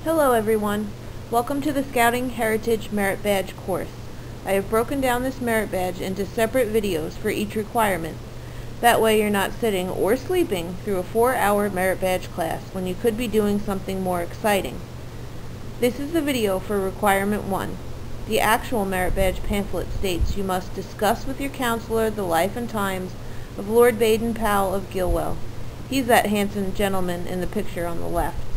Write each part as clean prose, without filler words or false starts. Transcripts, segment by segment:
Hello everyone. Welcome to the Scouting Heritage Merit Badge course. I have broken down this merit badge into separate videos for each requirement. That way you're not sitting or sleeping through a 4-hour merit badge class when you could be doing something more exciting. This is the video for requirement 1. The actual merit badge pamphlet states you must discuss with your counselor the life and times of Lord Baden-Powell of Gilwell. He's that handsome gentleman in the picture on the left.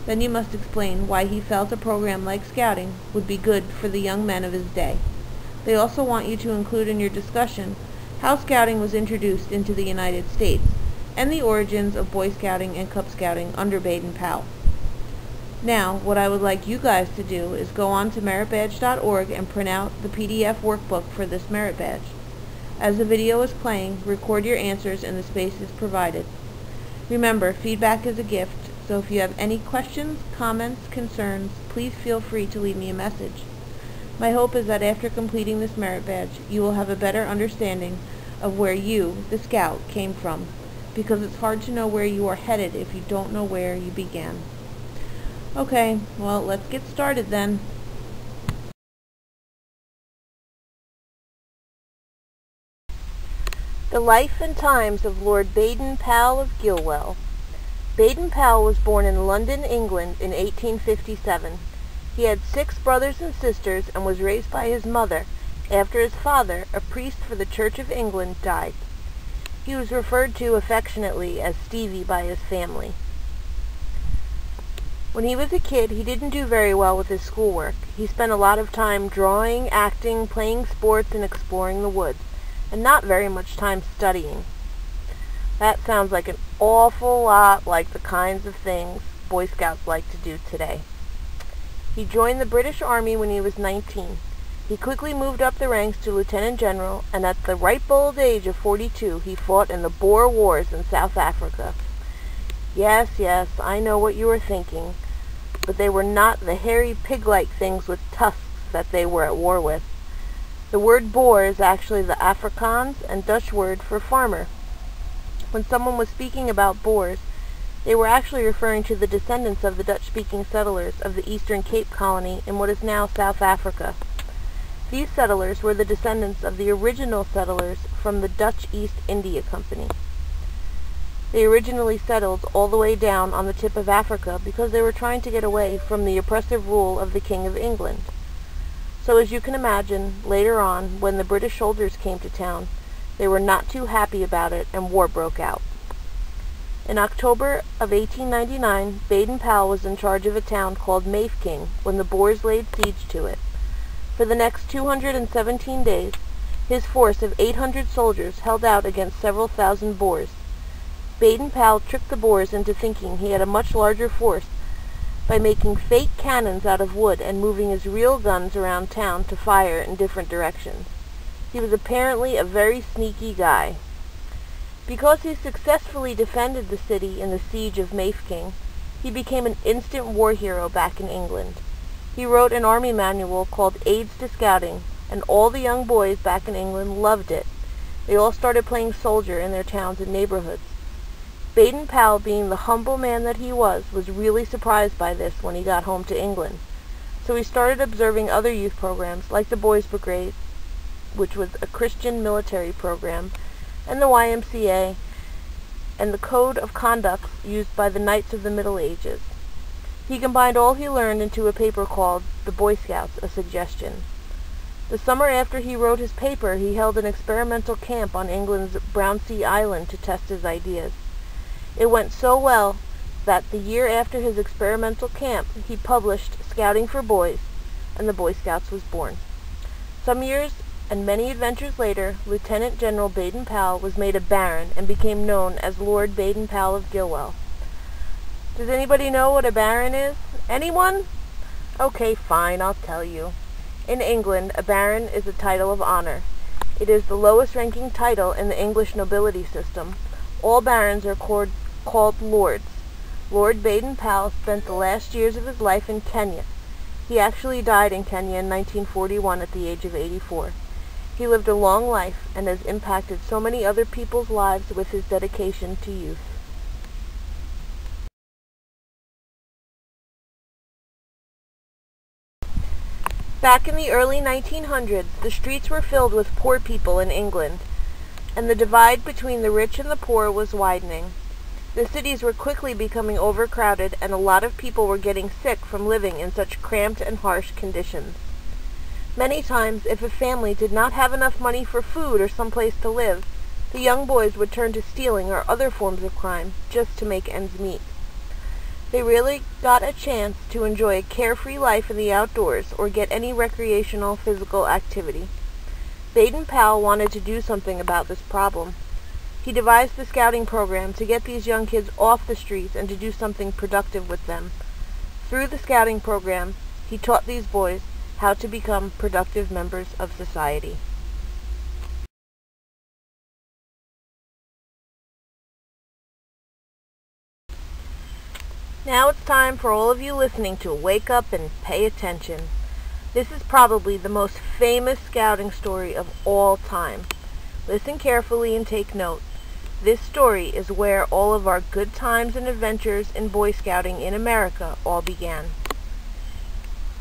Then you must explain why he felt a program like Scouting would be good for the young men of his day. They also want you to include in your discussion how Scouting was introduced into the United States and the origins of Boy Scouting and Cub Scouting under Baden-Powell. Now, what I would like you guys to do is go on to meritbadge.org and print out the PDF workbook for this merit badge. As the video is playing, record your answers in the spaces provided. Remember, feedback is a gift. So if you have any questions, comments, concerns, please feel free to leave me a message. My hope is that after completing this merit badge, you will have a better understanding of where you, the Scout, came from, because it's hard to know where you are headed if you don't know where you began. Okay, well, let's get started then. The life and times of Lord Baden-Powell of Gilwell. Baden-Powell was born in London, England in 1857. He had 6 brothers and sisters and was raised by his mother after his father, a priest for the Church of England, died. He was referred to affectionately as Stevie by his family. When he was a kid, he didn't do very well with his schoolwork. He spent a lot of time drawing, acting, playing sports, and exploring the woods, and not very much time studying. That sounds like an awful lot like the kinds of things Boy Scouts like to do today. He joined the British Army when he was 19. He quickly moved up the ranks to Lieutenant General, and at the ripe old age of 42, he fought in the Boer Wars in South Africa. Yes, I know what you are thinking, but they were not the hairy pig-like things with tusks that they were at war with. The word Boer is actually the Afrikaans and Dutch word for farmer. When someone was speaking about Boers, they were actually referring to the descendants of the Dutch-speaking settlers of the Eastern Cape Colony in what is now South Africa. These settlers were the descendants of the original settlers from the Dutch East India Company. They originally settled all the way down on the tip of Africa because they were trying to get away from the oppressive rule of the King of England. So as you can imagine, later on, when the British soldiers came to town, they were not too happy about it, and war broke out. In October of 1899, Baden-Powell was in charge of a town called Mafeking when the Boers laid siege to it. For the next 217 days, his force of 800 soldiers held out against several thousand Boers. Baden-Powell tricked the Boers into thinking he had a much larger force by making fake cannons out of wood and moving his real guns around town to fire in different directions. He was apparently a very sneaky guy. Because he successfully defended the city in the siege of Mafeking, he became an instant war hero back in England. He wrote an army manual called Aids to Scouting, and all the young boys back in England loved it. They all started playing soldier in their towns and neighborhoods. Baden-Powell, being the humble man that he was really surprised by this when he got home to England. So he started observing other youth programs like the Boys Brigade, which was a Christian military program, and the YMCA, and the code of conduct used by the Knights of the Middle Ages. He combined all he learned into a paper called The Boy Scouts, a Suggestion. The summer after he wrote his paper, he held an experimental camp on England's Brownsea Island to test his ideas. It went so well that the year after his experimental camp, he published Scouting for Boys, and the Boy Scouts was born. Some years and many adventures later, Lieutenant General Baden-Powell was made a baron and became known as Lord Baden-Powell of Gilwell. Does anybody know what a baron is? Anyone? Okay, fine, I'll tell you. In England, a baron is a title of honor. It is the lowest ranking title in the English nobility system. All barons are called lords. Lord Baden-Powell spent the last years of his life in Kenya. He actually died in Kenya in 1941 at the age of 84. He lived a long life and has impacted so many other people's lives with his dedication to youth. Back in the early 1900s, the streets were filled with poor people in England, and the divide between the rich and the poor was widening. The cities were quickly becoming overcrowded, and a lot of people were getting sick from living in such cramped and harsh conditions. Many times, if a family did not have enough money for food or someplace to live, the young boys would turn to stealing or other forms of crime just to make ends meet. They rarely got a chance to enjoy a carefree life in the outdoors or get any recreational physical activity. Baden-Powell wanted to do something about this problem. He devised the scouting program to get these young kids off the streets and to do something productive with them. Through the scouting program, he taught these boys how to become productive members of society. Now it's time for all of you listening to wake up and pay attention. This is probably the most famous scouting story of all time. Listen carefully and take note. This story is where all of our good times and adventures in Boy Scouting in America all began.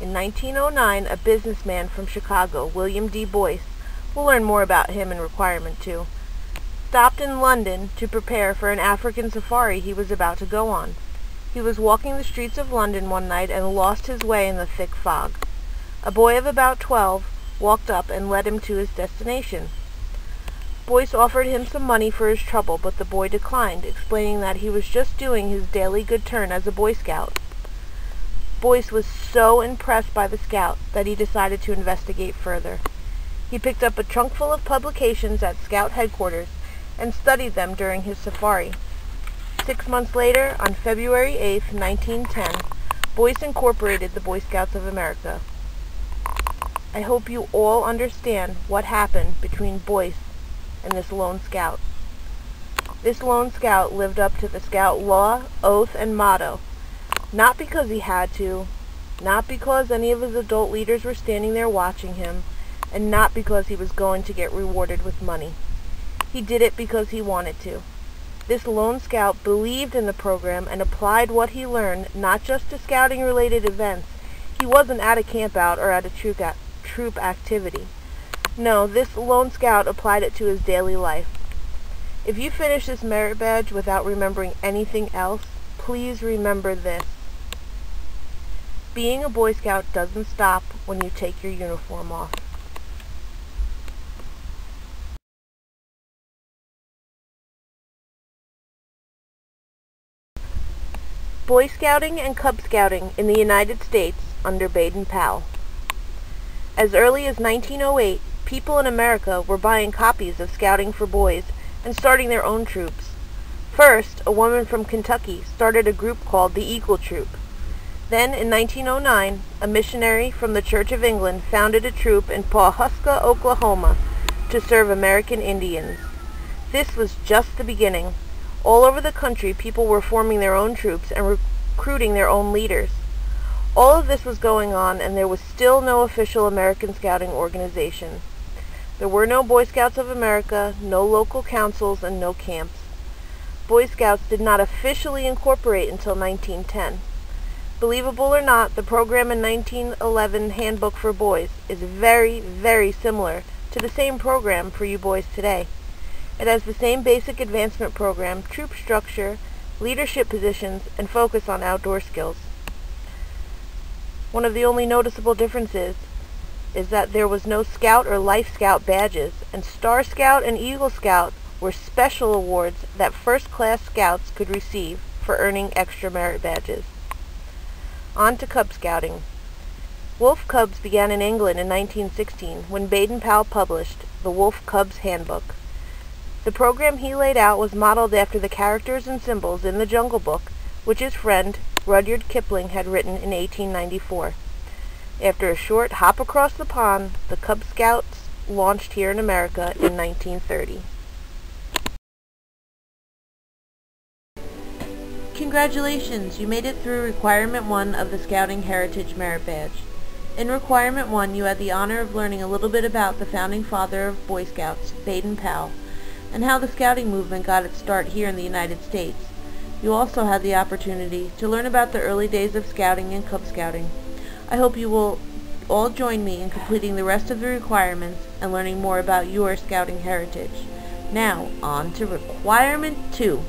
In 1909, a businessman from Chicago, William D. Boyce, we'll learn more about him in Requirement 2, stopped in London to prepare for an African safari he was about to go on. He was walking the streets of London one night and lost his way in the thick fog. A boy of about 12 walked up and led him to his destination. Boyce offered him some money for his trouble, but the boy declined, explaining that he was just doing his daily good turn as a Boy Scout. Boyce was so impressed by the scout that he decided to investigate further. He picked up a trunk full of publications at Scout headquarters and studied them during his safari. 6 months later, on February 8, 1910, Boyce incorporated the Boy Scouts of America. I hope you all understand what happened between Boyce and this lone scout. This lone scout lived up to the scout law, oath, and motto, not because he had to, not because any of his adult leaders were standing there watching him, and not because he was going to get rewarded with money. He did it because he wanted to. This lone scout believed in the program and applied what he learned not just to scouting-related events. He wasn't at a campout or at a troop activity. No, this lone scout applied it to his daily life. If you finish this merit badge without remembering anything else, please remember this. Being a Boy Scout doesn't stop when you take your uniform off. Boy Scouting and Cub Scouting in the United States under Baden-Powell. As early as 1908, people in America were buying copies of Scouting for Boys and starting their own troops. First, a woman from Kentucky started a group called the Eagle Troop. Then, in 1909, a missionary from the Church of England founded a troop in Pawhuska, Oklahoma, to serve American Indians. This was just the beginning. All over the country, people were forming their own troops and recruiting their own leaders. All of this was going on, and there was still no official American Scouting organization. There were no Boy Scouts of America, no local councils, and no camps. Boy Scouts did not officially incorporate until 1910. Believable or not, the program in 1911 Handbook for Boys is very, very similar to the same program for you boys today. It has the same basic advancement program, troop structure, leadership positions, and focus on outdoor skills. One of the only noticeable differences is that there was no Scout or Life Scout badges, and Star Scout and Eagle Scout were special awards that first-class Scouts could receive for earning extra merit badges. On to Cub Scouting. Wolf Cubs began in England in 1916 when Baden-Powell published the Wolf Cubs Handbook. The program he laid out was modeled after the characters and symbols in the Jungle Book, which his friend Rudyard Kipling had written in 1894. After a short hop across the pond, the Cub Scouts launched here in America in 1930. Congratulations! You made it through Requirement 1 of the Scouting Heritage Merit Badge. In Requirement 1, you had the honor of learning a little bit about the founding father of Boy Scouts, Baden-Powell, and how the Scouting movement got its start here in the United States. You also had the opportunity to learn about the early days of Scouting and Cub Scouting. I hope you will all join me in completing the rest of the requirements and learning more about your scouting heritage. Now, on to Requirement 2.